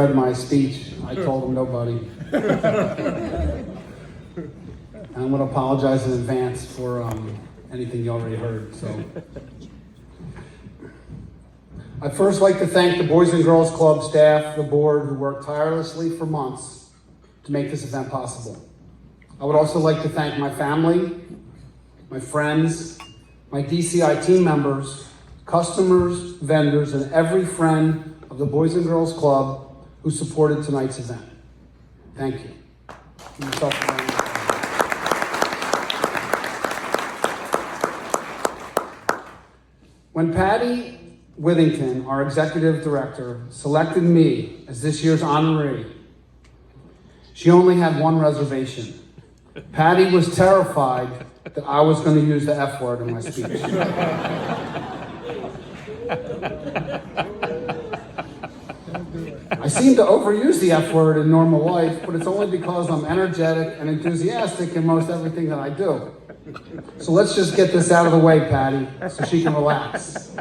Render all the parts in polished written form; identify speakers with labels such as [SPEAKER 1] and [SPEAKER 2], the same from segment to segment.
[SPEAKER 1] read my speech, I told him nobody. And I'm going to apologize in advance for anything you already heard. So, I'd first like to thank the Boys and Girls Club staff, the board, who worked tirelessly for months to make this event possible. I would also like to thank my family, my friends, my DCI team members, customers, vendors, and every friend of the Boys and Girls Club who supported tonight's event. Thank you. Give yourself a round of applause. When Patty Withington, our executive director, selected me as this year's honoree, she only had one reservation. Patty was terrified that I was going to use the F word in my speech. I seem to overuse the F word in normal life, but it's only because I'm energetic and enthusiastic in most everything that I do. So let's just get this out of the way, Patty, so she can relax.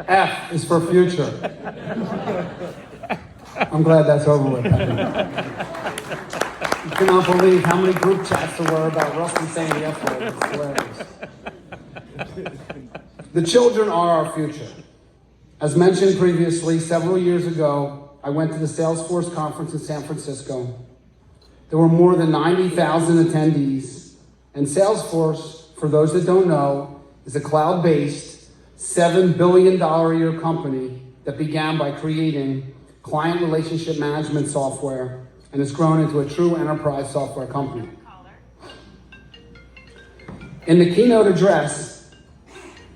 [SPEAKER 1] F is for future. I'm glad that's over with, Patty. You cannot believe how many group chats there were about Rustin saying the F word. It's hilarious. The children are our future. As mentioned previously, several years ago, I went to the Salesforce conference in San Francisco. There were more than 90,000 attendees, and Salesforce, for those that don't know, is a cloud-based, $7 billion a year company that began by creating client relationship management software and has grown into a true enterprise software company. In the keynote address,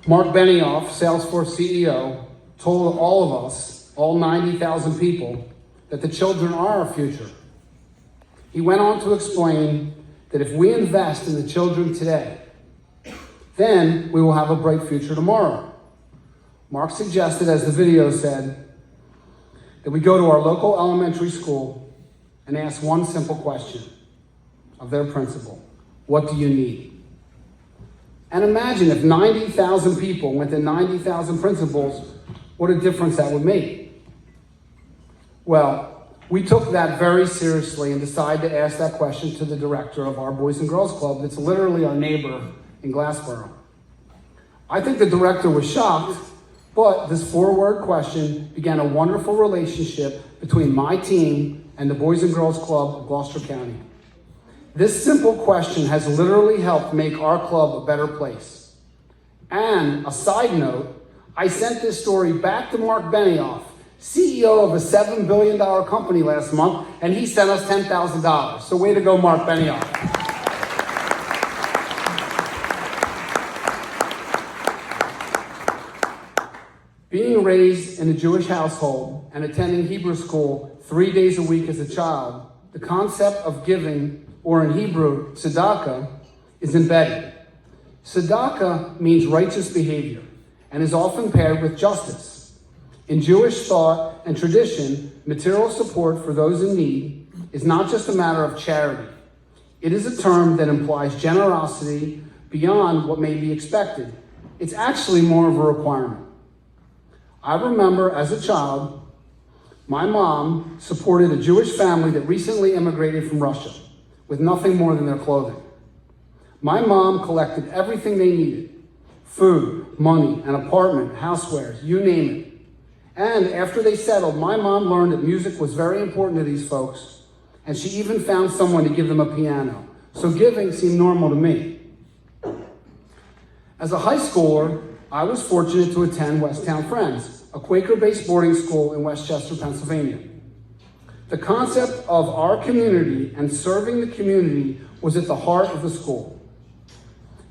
[SPEAKER 1] Mark Benioff, Salesforce CEO, told all of us, all 90,000 people, that the children are our future. He went on to explain that if we invest in the children today, then we will have a bright future tomorrow. Mark suggested, as the video said, that we go to our local elementary school and ask one simple question of their principal: what do you need? And imagine if 90,000 people went to 90,000 principals, what a difference that would make. Well, we took that very seriously and decided to ask that question to the director of our Boys and Girls Club that's literally our neighbor in Glassboro. I think the director was shocked, but this four-word question began a wonderful relationship between my team and the Boys and Girls Club of Gloucester County. This simple question has literally helped make our club a better place. And a side note, I sent this story back to Mark Benioff, CEO of a $7 billion company last month, and he sent us $10,000. So way to go, Mark Benioff. Being raised in a Jewish household and attending Hebrew school 3 days a week as a child, the concept of giving, or in Hebrew, tzedakah, is embedded. Tzedakah means righteous behavior and is often paired with justice. In Jewish thought and tradition, material support for those in need is not just a matter of charity. It is a term that implies generosity beyond what may be expected. It's actually more of a requirement. I remember as a child, my mom supported a Jewish family that recently immigrated from Russia with nothing more than their clothing. My mom collected everything they needed: food, money, an apartment, housewares, you name it. And after they settled, my mom learned that music was very important to these folks, and she even found someone to give them a piano. So giving seemed normal to me. As a high schooler, I was fortunate to attend Westtown Friends, a Quaker-based boarding school in Westchester, Pennsylvania. The concept of our community and serving the community was at the heart of the school.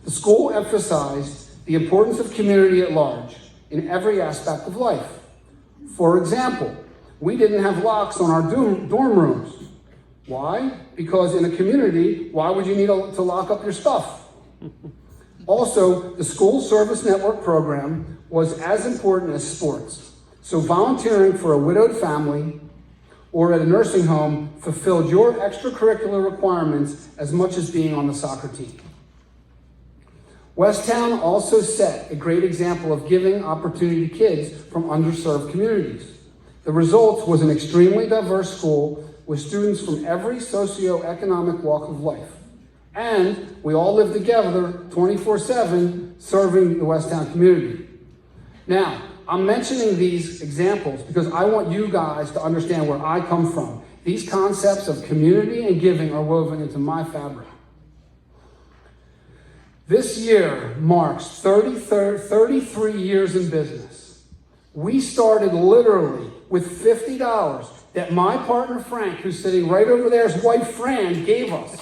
[SPEAKER 1] The school emphasized the importance of community at large in every aspect of life. For example, we didn't have locks on our dorm rooms. Why? Because in a community, why would you need to lock up your stuff? Also, the school service network program was as important as sports. So volunteering for a widowed family or at a nursing home fulfilled your extracurricular requirements as much as being on the soccer team. Westtown also set a great example of giving opportunity to kids from underserved communities. The result was an extremely diverse school with students from every socioeconomic walk of life. And we all live together 24/7 serving the Westtown community. Now, I'm mentioning these examples because I want you guys to understand where I come from. These concepts of community and giving are woven into my fabric. This year marks 33 years in business. We started literally with $50 that my partner Frank, who's sitting right over there, his wife Fran, gave us.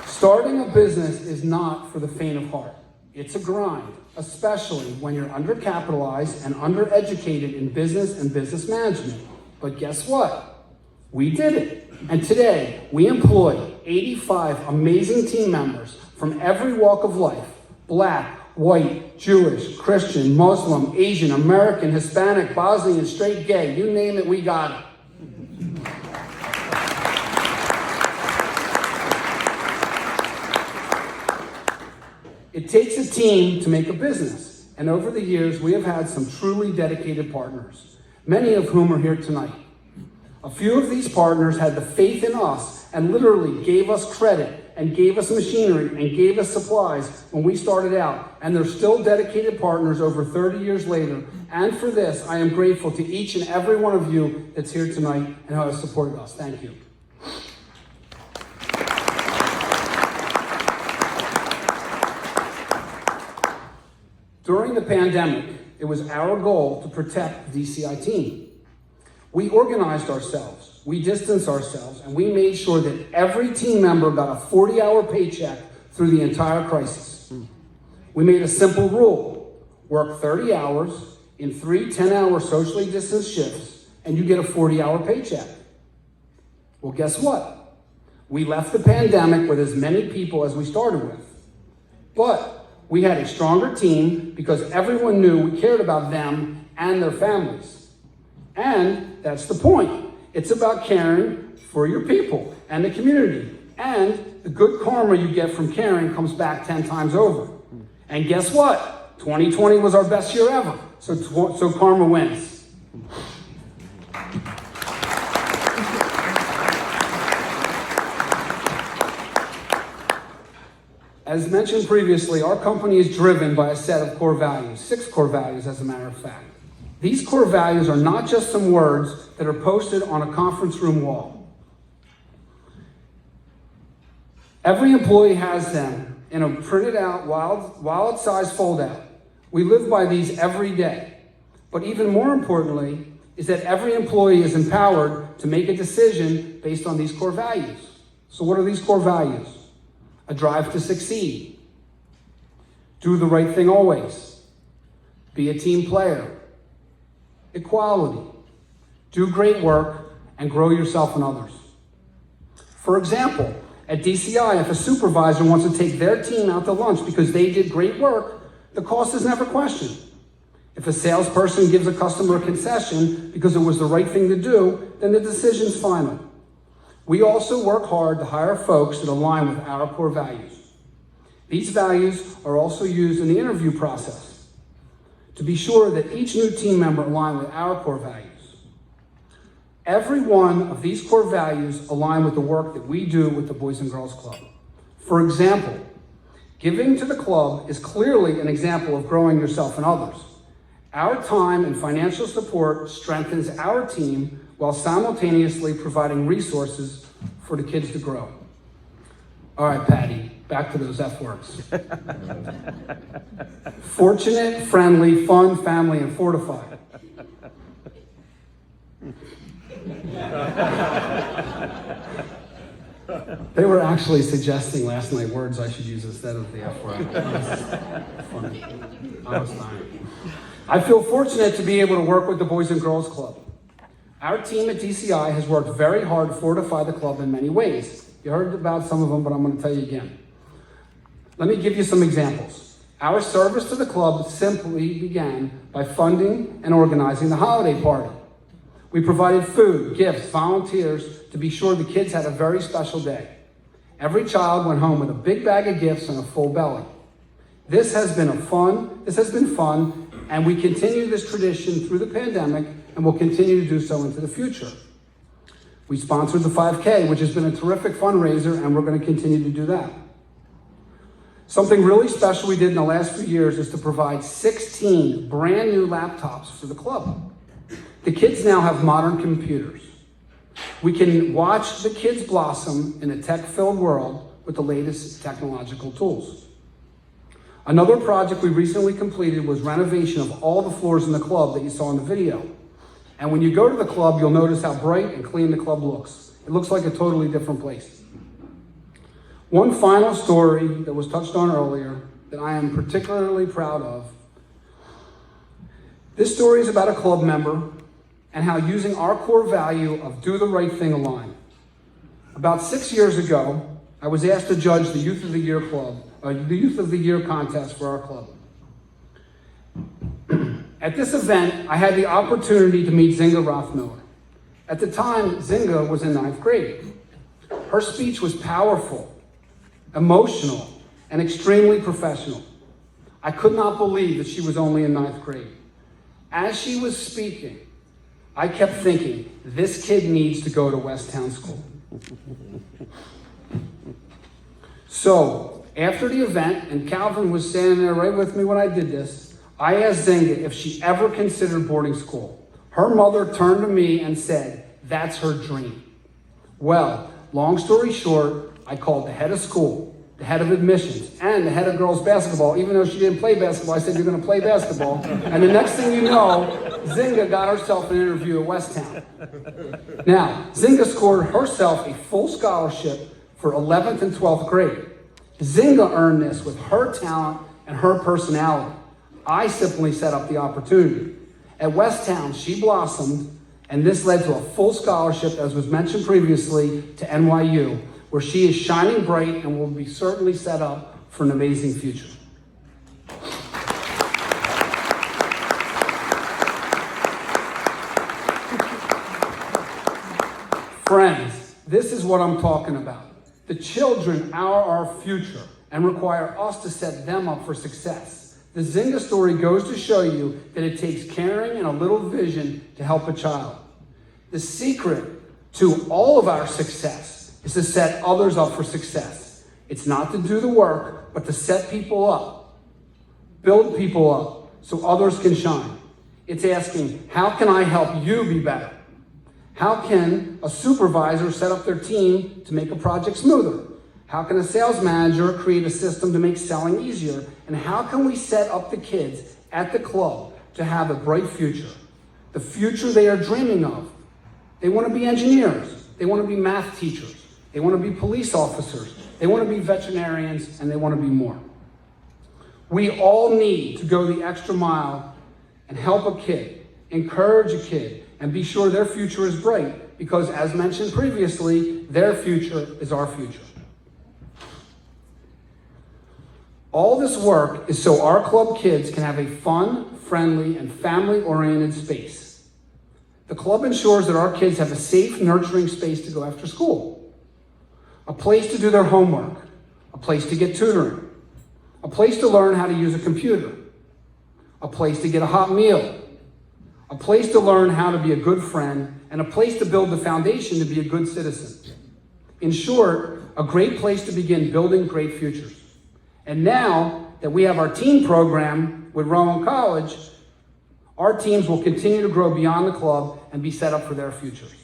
[SPEAKER 1] Starting a business is not for the faint of heart. It's a grind, especially when you're undercapitalized and undereducated in business and business management. But guess what? We did it. And today, we employ 85 amazing team members from every walk of life: Black, white, Jewish, Christian, Muslim, Asian, American, Hispanic, Bosnian, straight, gay, you name it, we got it. It takes a team to make a business, and over the years, we have had some truly dedicated partners, many of whom are here tonight. A few of these partners had the faith in us and literally gave us credit and gave us machinery and gave us supplies when we started out, and they're still dedicated partners over 30 years later. And for this, I am grateful to each and every one of you that's here tonight and who has supported us. Thank you. During the pandemic, it was our goal to protect the DCI team. We organized ourselves, we distanced ourselves, and we made sure that every team member got a 40-hour paycheck through the entire crisis. We made a simple rule: work 30 hours in 3 10-hour socially distanced shifts, and you get a 40-hour paycheck. Well, guess what? We left the pandemic with as many people as we started with. But we had a stronger team because everyone knew we cared about them and their families. And that's the point. It's about caring for your people and the community. And the good karma you get from caring comes back 10 times over. And guess what? 2020 was our best year ever. So karma wins. As mentioned previously, our company is driven by a set of core values, 6 core values as a matter of fact. These core values are not just some words that are posted on a conference room wall. Every employee has them in a printed out, wallet-sized fold-out. We live by these every day. But even more importantly is that every employee is empowered to make a decision based on these core values. So what are these core values? A drive to succeed. Do the right thing always. Be a team player. Equality. Do great work and grow yourself and others. For example, at DCI, if a supervisor wants to take their team out to lunch because they did great work, the cost is never questioned. If a salesperson gives a customer a concession because it was the right thing to do, then the decision's final. We also work hard to hire folks that align with our core values. These values are also used in the interview process to be sure that each new team member align with our core values. Every one of these core values align with the work that we do with the Boys and Girls Club. For example, giving to the club is clearly an example of growing yourself and others. Our time and financial support strengthens our team while simultaneously providing resources for the kids to grow. All right, Patty, back to those F words. Fortunate, friendly, fun, family, and fortified. They were actually suggesting last night words I should use instead of the F word. Funny. I was dying. I feel fortunate to be able to work with the Boys and Girls Club. Our team at DCI has worked very hard to fortify the club in many ways. You heard about some of them, but I'm going to tell you again. Let me give you some examples. Our service to the club simply began by funding and organizing the holiday party. We provided food, gifts, volunteers to be sure the kids had a very special day. Every child went home with a big bag of gifts and a full belly. This has been fun, and we continue this tradition through the pandemic, and will continue to do so into the future. We sponsored the 5K, which has been a terrific fundraiser, and we're going to continue to do that. Something really special we did in the last few years is to provide 16 brand new laptops for the club. The kids now have modern computers. We can watch the kids blossom in a tech-filled world with the latest technological tools. Another project we recently completed was renovation of all the floors in the club that you saw in the video. And when you go to the club, you'll notice how bright and clean the club looks. It looks like a totally different place. One final story that was touched on earlier that I am particularly proud of. This story is about a club member and how using our core value of do the right thing aligned. About 6 years ago, I was asked to judge the Youth of the Year contest for our club. At this event, I had the opportunity to meet Zinga Rothmiller. At the time, Zinga was in 9th grade. Her speech was powerful, emotional, and extremely professional. I could not believe that she was only in 9th grade. As she was speaking, I kept thinking, this kid needs to go to Westtown School. So, after the event, and Calvin was standing there right with me when I did this, I asked Zinga if she ever considered boarding school. Her mother turned to me and said, that's her dream. Well, long story short, I called the head of school, the head of admissions, and the head of girls basketball. Even though she didn't play basketball, I said, you're going to play basketball. And the next thing you know, Zinga got herself an interview at Westtown. Now, Zinga scored herself a full scholarship for 11th and 12th grade. Zinga earned this with her talent and her personality. I simply set up the opportunity. At Westtown, she blossomed, and this led to a full scholarship, as was mentioned previously, to NYU, where she is shining bright and will be certainly set up for an amazing future. Friends, this is what I'm talking about. The children are our future and require us to set them up for success. The Zinga story goes to show you that it takes caring and a little vision to help a child. The secret to all of our success is to set others up for success. It's not to do the work, but to set people up, build people up so others can shine. It's asking, how can I help you be better? How can a supervisor set up their team to make a project smoother? How can a sales manager create a system to make selling easier? And how can we set up the kids at the club to have a bright future? The future they are dreaming of. They want to be engineers. They want to be math teachers. They want to be police officers. They want to be veterinarians, and they want to be more. We all need to go the extra mile and help a kid, encourage a kid, and be sure their future is bright, because as mentioned previously, their future is our future. All this work is so our club kids can have a fun, friendly, and family-oriented space. The club ensures that our kids have a safe, nurturing space to go after school, a place to do their homework, a place to get tutoring, a place to learn how to use a computer, a place to get a hot meal, a place to learn how to be a good friend, and a place to build the foundation to be a good citizen. In short, a great place to begin building great futures. And now that we have our teen program with Rowan College, our teams will continue to grow beyond the club and be set up for their futures.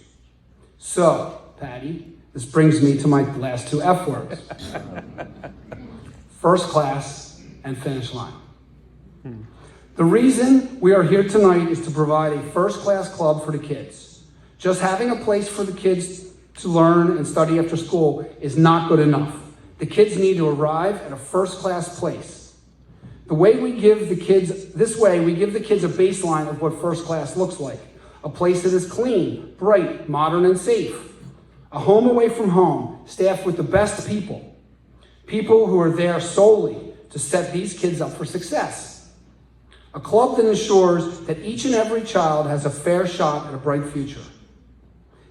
[SPEAKER 1] So, Patty, this brings me to my last two F words. First class and finish line. The reason we are here tonight is to provide a first-class club for the kids. Just having a place for the kids to learn and study after school is not good enough. The kids need to arrive at a first-class place. The way we give the kids, this way, we give the kids a baseline of what first class looks like. A place that is clean, bright, modern, and safe. A home away from home, staffed with the best people. People who are there solely to set these kids up for success. A club that ensures that each and every child has a fair shot at a bright future.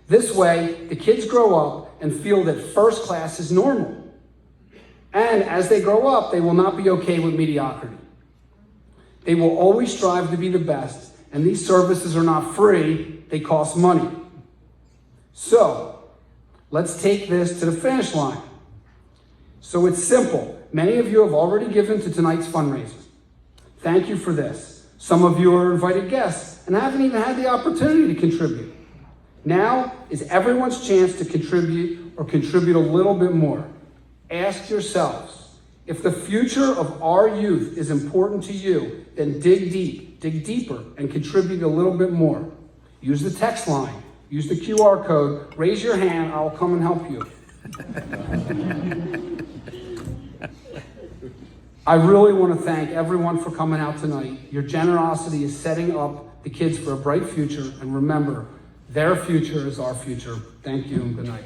[SPEAKER 1] This way, the kids grow up and feel that first class is normal. And as they grow up, they will not be okay with mediocrity. They will always strive to be the best, and these services are not free, they cost money. So, let's take this to the finish line. So it's simple. Many of you have already given to tonight's fundraiser. Thank you for this. Some of you are invited guests and haven't even had the opportunity to contribute. Now is everyone's chance to contribute or contribute a little bit more. Ask yourselves, if the future of our youth is important to you, then dig deep, dig deeper, and contribute a little bit more. Use the text line, use the QR code, raise your hand, I'll come and help you. I really want to thank everyone for coming out tonight. Your generosity is setting up the kids for a bright future, and remember, their future is our future. Thank you and good night.